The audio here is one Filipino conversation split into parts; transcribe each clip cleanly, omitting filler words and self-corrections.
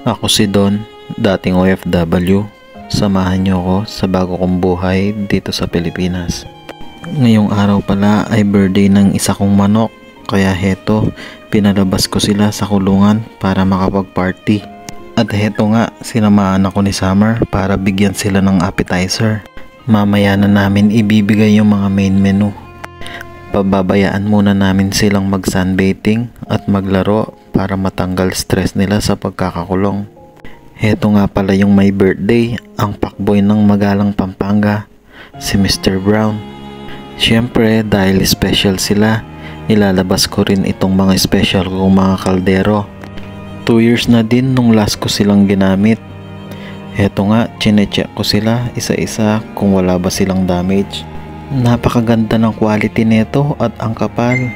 Ako si Don, dating OFW. Samahan niyo ako sa bago kong buhay dito sa Pilipinas. Ngayong araw pala ay birthday ng isa kong manok, kaya heto, pinalabas ko sila sa kulungan para makapag-party. At heto nga, sinamahan ako ni Summer para bigyan sila ng appetizer. Mamaya na namin ibibigay yung mga main menu. Pababayaan muna namin silang mag-sunbathing at maglaro para matanggal stress nila sa pagkakakulong. Heto nga pala yung may birthday, ang pakboy ng Magalang Pampanga, si Mr. Brown. Siyempre dahil special sila, ilalabas ko rin itong mga special kong mga kaldero. 2 years na din nung last ko silang ginamit. Heto nga, chinecheck ko sila isa-isa kung wala ba silang damage. Napakaganda ng quality nito at ang kapal.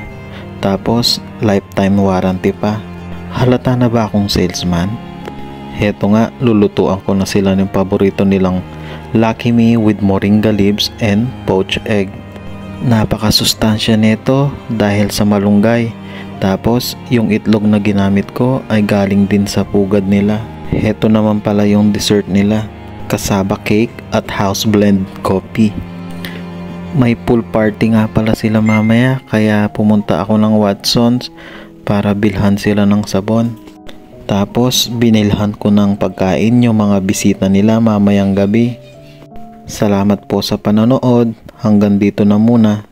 Tapos lifetime warranty pa. Halata na ba akong salesman? Heto nga, lulutuan ko na sila ng paborito nilang Lucky Me with moringa leaves and poached egg. Napakasustansya nito dahil sa malunggay. Tapos yung itlog na ginamit ko ay galing din sa pugad nila. Heto naman pala yung dessert nila, kasaba cake at house blend coffee. May pool party nga pala sila mamaya, kaya pumunta ako ng Watsons para bilhan sila ng sabon. Tapos binilhan ko ng pagkain yung mga bisita nila mamayang gabi. Salamat po sa panonood. Hanggang dito na muna.